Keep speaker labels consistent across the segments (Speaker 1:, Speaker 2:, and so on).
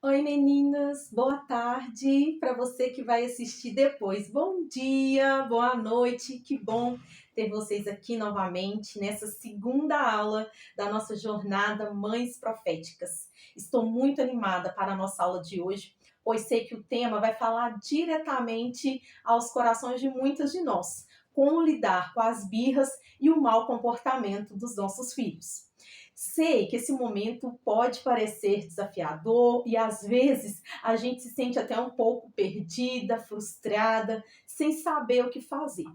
Speaker 1: Oi meninas, boa tarde para você que vai assistir depois. Bom dia, boa noite, que bom ter vocês aqui novamente nessa segunda aula da nossa jornada Mães Proféticas. Estou muito animada para a nossa aula de hoje, pois sei que o tema vai falar diretamente aos corações de muitas de nós. Como lidar com as birras e o mau comportamento dos nossos filhos. Sei que esse momento pode parecer desafiador e às vezes a gente se sente até um pouco perdida, frustrada, sem saber o que fazer.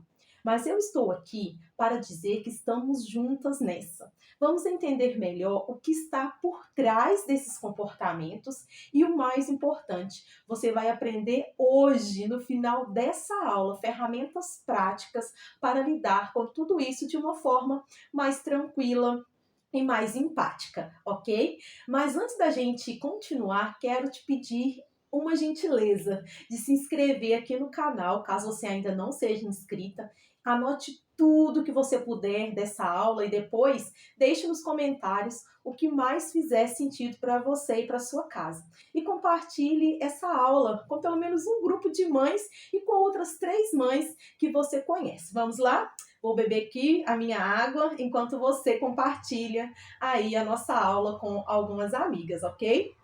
Speaker 1: Mas eu estou aqui para dizer que estamos juntas nessa. Vamos entender melhor o que está por trás desses comportamentos e o mais importante, você vai aprender hoje, no final dessa aula, ferramentas práticas para lidar com tudo isso de uma forma mais tranquila e mais empática, ok? Mas antes da gente continuar, quero te pedir uma gentileza de se inscrever aqui no canal, caso você ainda não seja inscrita. Anote tudo que você puder dessa aula e depois deixe nos comentários o que mais fizer sentido para você e para sua casa. E compartilhe essa aula com pelo menos um grupo de mães e com outras 3 mães que você conhece. Vamos lá? Vou beber aqui a minha água enquanto você compartilha aí a nossa aula com algumas amigas, ok?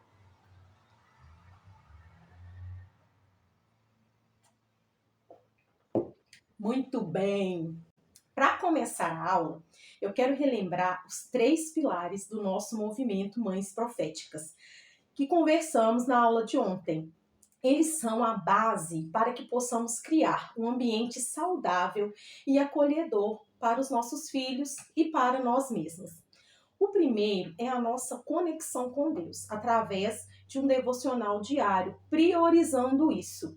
Speaker 1: Muito bem! Para começar a aula, eu quero relembrar os 3 pilares do nosso movimento Mães Proféticas, que conversamos na aula de ontem. Eles são a base para que possamos criar um ambiente saudável e acolhedor para os nossos filhos e para nós mesmos. O primeiro é a nossa conexão com Deus, através de um devocional diário, priorizando isso.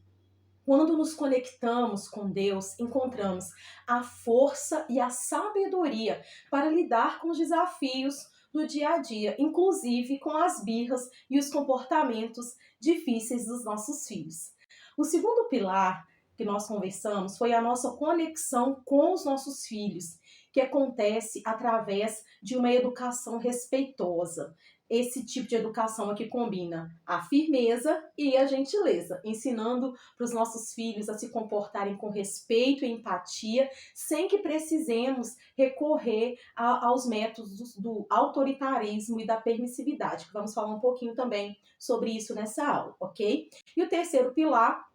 Speaker 1: Quando nos conectamos com Deus, encontramos a força e a sabedoria para lidar com os desafios do dia a dia, inclusive com as birras e os comportamentos difíceis dos nossos filhos. O segundo pilar que nós conversamos foi a nossa conexão com os nossos filhos, que acontece através de uma educação respeitosa. Esse tipo de educação aqui combina a firmeza e a gentileza, ensinando para os nossos filhos a se comportarem com respeito e empatia, sem que precisemos recorrer aos métodos do autoritarismo e da permissividade, que vamos falar um pouquinho também sobre isso nessa aula, ok? E o terceiro pilar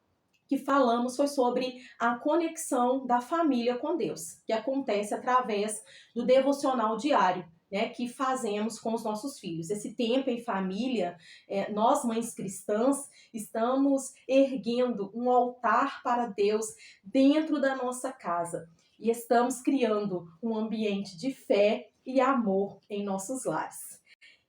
Speaker 1: que falamos foi sobre a conexão da família com Deus, que acontece através do devocional diário, né, que fazemos com os nossos filhos. Esse tempo em família, nós mães cristãs estamos erguendo um altar para Deus dentro da nossa casa e estamos criando um ambiente de fé e amor em nossos lares.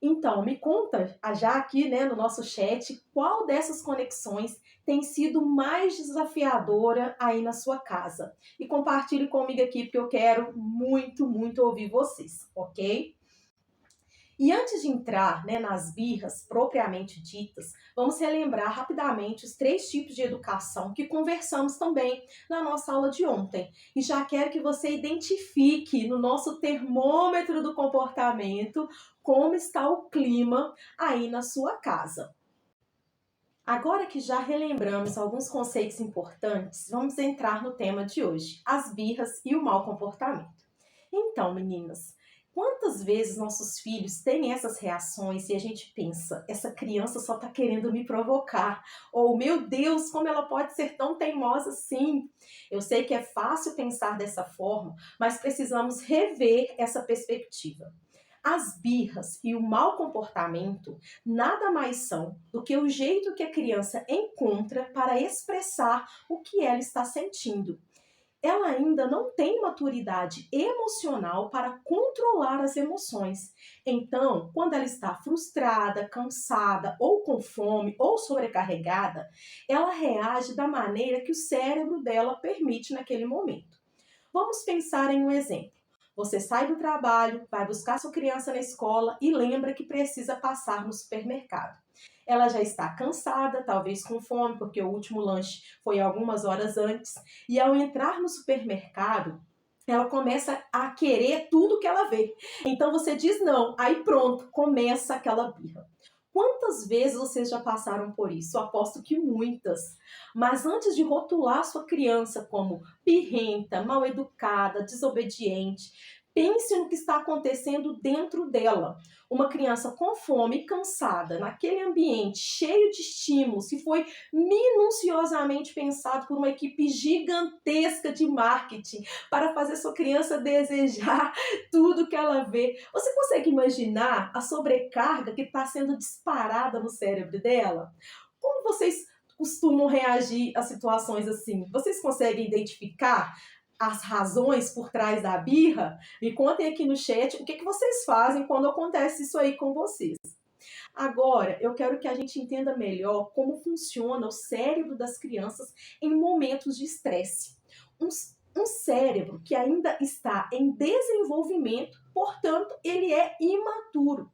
Speaker 1: Então, me conta já aqui, né, no nosso chat, qual dessas conexões tem sido mais desafiadora aí na sua casa. E compartilhe comigo aqui, porque eu quero muito, muito ouvir vocês, ok? E antes de entrar, né, nas birras propriamente ditas, vamos relembrar rapidamente os 3 tipos de educação que conversamos também na nossa aula de ontem. E já quero que você identifique no nosso termômetro do comportamento como está o clima aí na sua casa. Agora que já relembramos alguns conceitos importantes, vamos entrar no tema de hoje, as birras e o mau comportamento. Então, meninas, quantas vezes nossos filhos têm essas reações e a gente pensa, essa criança só está querendo me provocar, ou meu Deus, como ela pode ser tão teimosa assim? Eu sei que é fácil pensar dessa forma, mas precisamos rever essa perspectiva. As birras e o mau comportamento nada mais são do que o jeito que a criança encontra para expressar o que ela está sentindo. Ela ainda não tem maturidade emocional para controlar as emoções. Então, quando ela está frustrada, cansada, ou com fome, ou sobrecarregada, ela reage da maneira que o cérebro dela permite naquele momento. Vamos pensar em um exemplo. Você sai do trabalho, vai buscar sua criança na escola e lembra que precisa passar no supermercado. Ela já está cansada, talvez com fome, porque o último lanche foi algumas horas antes, e ao entrar no supermercado, ela começa a querer tudo que ela vê. Então você diz não, aí pronto, começa aquela birra. Quantas vezes vocês já passaram por isso? Eu aposto que muitas. Mas antes de rotular sua criança como birrenta, mal educada, desobediente, pense no que está acontecendo dentro dela. Uma criança com fome, cansada, naquele ambiente cheio de estímulos, que foi minuciosamente pensado por uma equipe gigantesca de marketing para fazer sua criança desejar tudo que ela vê. Você consegue imaginar a sobrecarga que está sendo disparada no cérebro dela? Como vocês costumam reagir a situações assim? Vocês conseguem identificar as razões por trás da birra? Me contem aqui no chat o que vocês fazem quando acontece isso aí com vocês. Agora, eu quero que a gente entenda melhor como funciona o cérebro das crianças em momentos de estresse. Um, um cérebro que ainda está em desenvolvimento, portanto, ele é imaturo.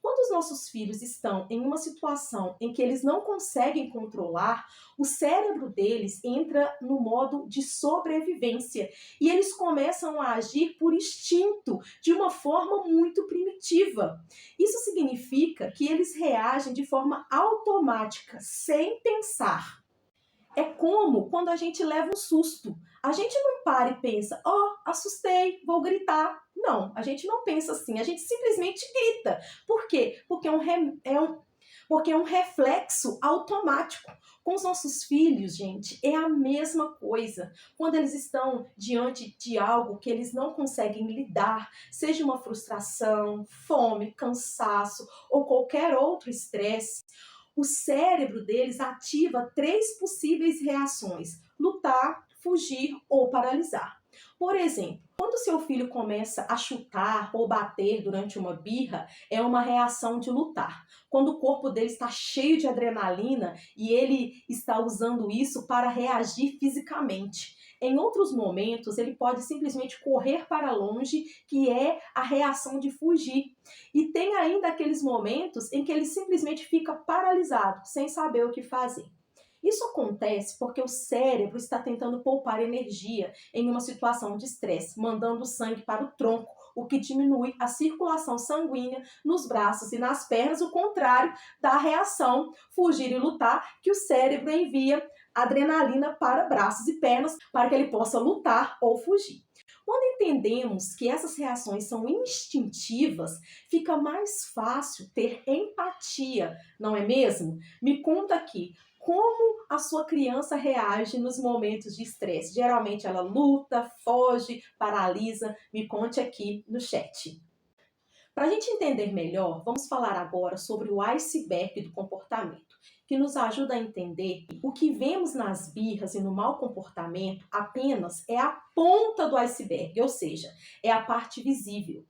Speaker 1: Quando os nossos filhos estão em uma situação em que eles não conseguem controlar, o cérebro deles entra no modo de sobrevivência e eles começam a agir por instinto, de uma forma muito primitiva. Isso significa que eles reagem de forma automática, sem pensar. É como quando a gente leva um susto. A gente não para e pensa, assustei, vou gritar. Não, a gente não pensa assim, a gente simplesmente grita. Por quê? Porque é um reflexo automático. Com os nossos filhos, gente, é a mesma coisa. Quando eles estão diante de algo que eles não conseguem lidar, seja uma frustração, fome, cansaço ou qualquer outro estresse, o cérebro deles ativa 3 possíveis reações: lutar, fugir ou paralisar. Por exemplo, quando seu filho começa a chutar ou bater durante uma birra, é uma reação de lutar. Quando o corpo dele está cheio de adrenalina e ele está usando isso para reagir fisicamente. Em outros momentos, ele pode simplesmente correr para longe, que é a reação de fugir. E tem ainda aqueles momentos em que ele simplesmente fica paralisado, sem saber o que fazer. Isso acontece porque o cérebro está tentando poupar energia em uma situação de estresse, mandando o sangue para o tronco, o que diminui a circulação sanguínea nos braços e nas pernas, o contrário da reação fugir e lutar, que o cérebro envia adrenalina para braços e pernas para que ele possa lutar ou fugir. Quando entendemos que essas reações são instintivas, fica mais fácil ter empatia, não é mesmo? Me conta aqui, como a sua criança reage nos momentos de estresse? Geralmente ela luta, foge, paralisa? Me conte aqui no chat. Para a gente entender melhor, vamos falar agora sobre o iceberg do comportamento, que nos ajuda a entender que o que vemos nas birras e no mau comportamento apenas é a ponta do iceberg, ou seja, é a parte visível.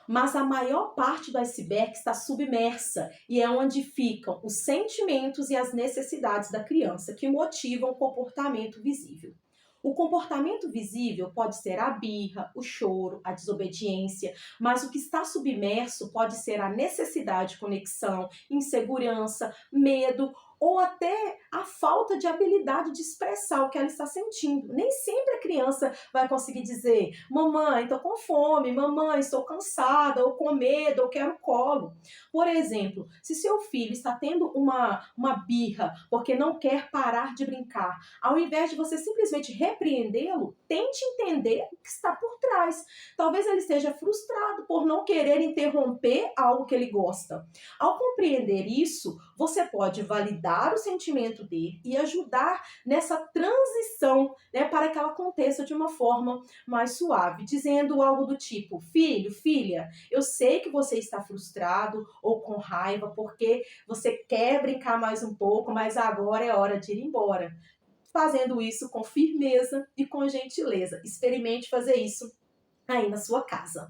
Speaker 1: Mas a maior parte do iceberg está submersa e é onde ficam os sentimentos e as necessidades da criança que motivam o comportamento visível. O comportamento visível pode ser a birra, o choro, a desobediência, mas o que está submerso pode ser a necessidade de conexão, insegurança, medo ou até a falta de habilidade de expressar o que ela está sentindo. Nem sempre a criança vai conseguir dizer: mamãe, estou com fome, mamãe, estou cansada, ou com medo, ou quero colo. Por exemplo, se seu filho está tendo uma birra porque não quer parar de brincar, ao invés de você simplesmente repreendê-lo, tente entender o que está por trás. Talvez ele esteja frustrado por não querer interromper algo que ele gosta. Ao compreender isso, você pode validar o sentimento dele e ajudar nessa transição, né, para que ela aconteça de uma forma mais suave, dizendo algo do tipo: filho, filha, eu sei que você está frustrado ou com raiva porque você quer brincar mais um pouco, mas agora é hora de ir embora. Fazendo isso com firmeza e com gentileza. Experimente fazer isso aí na sua casa.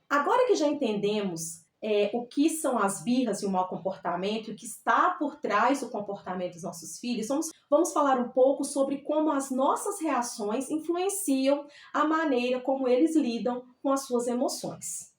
Speaker 1: Agora que já entendemos o que são as birras e o mau comportamento, e o que está por trás do comportamento dos nossos filhos, vamos falar um pouco sobre como as nossas reações influenciam a maneira como eles lidam com as suas emoções.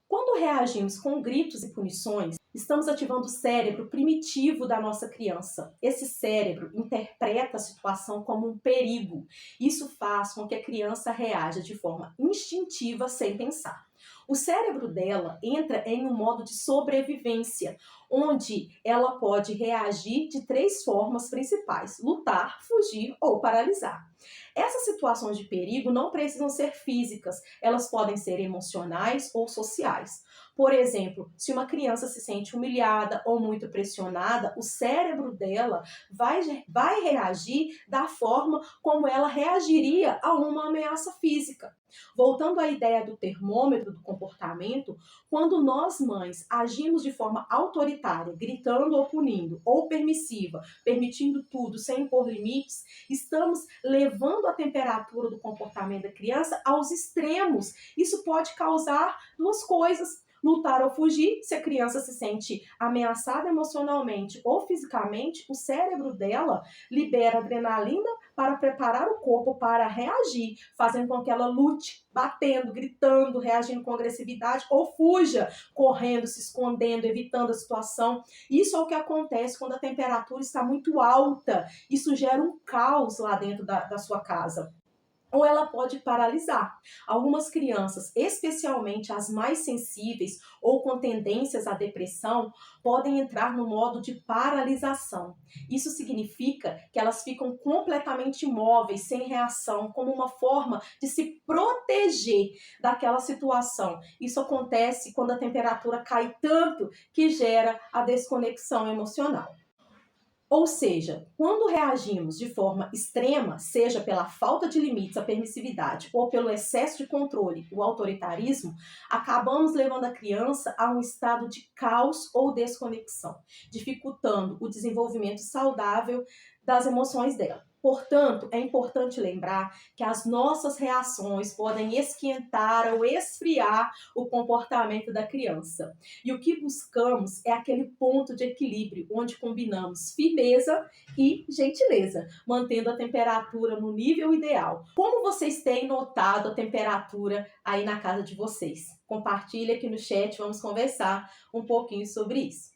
Speaker 1: Quando reagimos com gritos e punições, estamos ativando o cérebro primitivo da nossa criança. Esse cérebro interpreta a situação como um perigo. Isso faz com que a criança reaja de forma instintiva, sem pensar. O cérebro dela entra em um modo de sobrevivência, onde ela pode reagir de 3 formas principais: lutar, fugir ou paralisar. Essas situações de perigo não precisam ser físicas, elas podem ser emocionais ou sociais. Por exemplo, se uma criança se sente humilhada ou muito pressionada, o cérebro dela vai reagir da forma como ela reagiria a uma ameaça física. Voltando à ideia do termômetro do comportamento, quando nós mães agimos de forma autoritária, gritando ou punindo, ou permissiva, permitindo tudo sem impor limites, estamos levando a temperatura do comportamento da criança aos extremos. Isso pode causar 2 coisas: lutar ou fugir. Se a criança se sente ameaçada emocionalmente ou fisicamente, o cérebro dela libera adrenalina para preparar o corpo para reagir, fazendo com que ela lute, batendo, gritando, reagindo com agressividade, ou fuja, correndo, se escondendo, evitando a situação. Isso é o que acontece quando a temperatura está muito alta. Isso gera um caos lá dentro da sua casa. Ou ela pode paralisar. Algumas crianças, especialmente as mais sensíveis ou com tendências à depressão, podem entrar no modo de paralisação. Isso significa que elas ficam completamente imóveis, sem reação, como uma forma de se proteger daquela situação. Isso acontece quando a temperatura cai tanto que gera a desconexão emocional. Ou seja, quando reagimos de forma extrema, seja pela falta de limites, a permissividade, ou pelo excesso de controle, o autoritarismo, acabamos levando a criança a um estado de caos ou desconexão, dificultando o desenvolvimento saudável das emoções dela. Portanto, é importante lembrar que as nossas reações podem esquentar ou esfriar o comportamento da criança. E o que buscamos é aquele ponto de equilíbrio, onde combinamos firmeza e gentileza, mantendo a temperatura no nível ideal. Como vocês têm notado a temperatura aí na casa de vocês? Compartilhe aqui no chat, vamos conversar um pouquinho sobre isso.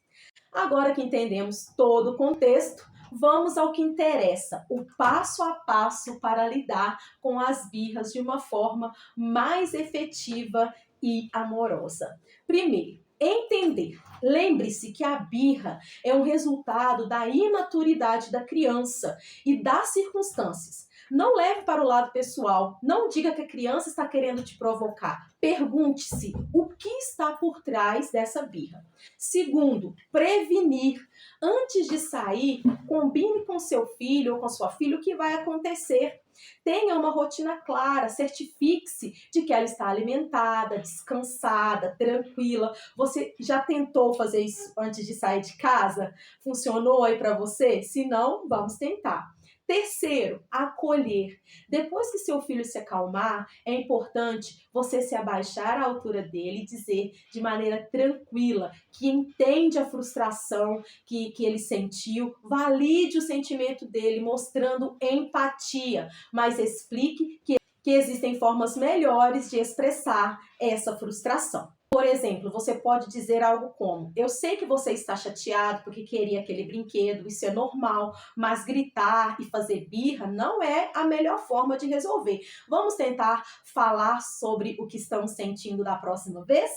Speaker 1: Agora que entendemos todo o contexto, vamos ao que interessa, o passo a passo para lidar com as birras de uma forma mais efetiva e amorosa. Primeiro, entender. Lembre-se que a birra é um resultado da imaturidade da criança e das circunstâncias. Não leve para o lado pessoal. Não diga que a criança está querendo te provocar. Pergunte-se o que está por trás dessa birra. Segundo, prevenir. Antes de sair, combine com seu filho ou com sua filha o que vai acontecer. Tenha uma rotina clara, certifique-se de que ela está alimentada, descansada, tranquila. Você já tentou fazer isso antes de sair de casa? Funcionou aí para você? Se não, vamos tentar. Terceiro, acolher. Depois que seu filho se acalmar, é importante você se abaixar à altura dele e dizer de maneira tranquila que entende a frustração que ele sentiu, valide o sentimento dele, mostrando empatia, mas explique que existem formas melhores de expressar essa frustração. Por exemplo, você pode dizer algo como: eu sei que você está chateado porque queria aquele brinquedo, isso é normal, mas gritar e fazer birra não é a melhor forma de resolver. Vamos tentar falar sobre o que estamos sentindo da próxima vez?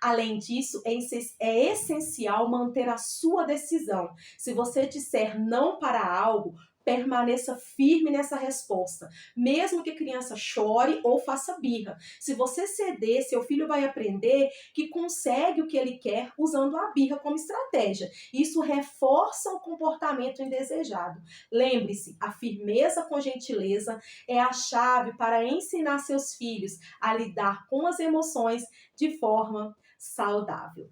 Speaker 1: Além disso, é essencial manter a sua decisão. Se você disser não para algo, permaneça firme nessa resposta, mesmo que a criança chore ou faça birra. Se você ceder, seu filho vai aprender que consegue o que ele quer usando a birra como estratégia. Isso reforça o comportamento indesejado. Lembre-se, a firmeza com gentileza é a chave para ensinar seus filhos a lidar com as emoções de forma saudável.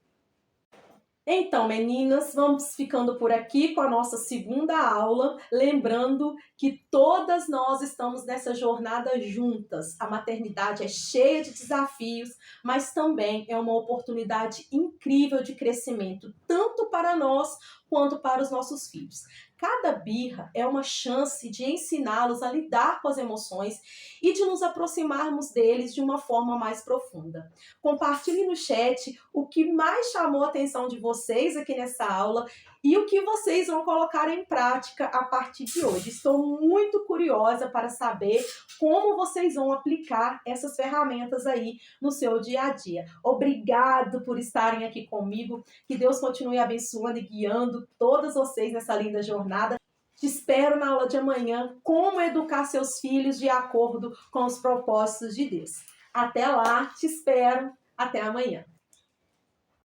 Speaker 1: Então, meninas, vamos ficando por aqui com a nossa segunda aula, lembrando que todas nós estamos nessa jornada juntas. A maternidade é cheia de desafios, mas também é uma oportunidade incrível de crescimento, tanto para nós quanto para os nossos filhos. Cada birra é uma chance de ensiná-los a lidar com as emoções e de nos aproximarmos deles de uma forma mais profunda. Compartilhe no chat o que mais chamou a atenção de vocês aqui nessa aula e o que vocês vão colocar em prática a partir de hoje. Estou muito curiosa para saber como vocês vão aplicar essas ferramentas aí no seu dia a dia. Obrigado por estarem aqui comigo. Que Deus continue abençoando e guiando todas vocês nessa linda jornada. Te espero na aula de amanhã, como educar seus filhos de acordo com os propósitos de Deus. Até lá, te espero. Até amanhã.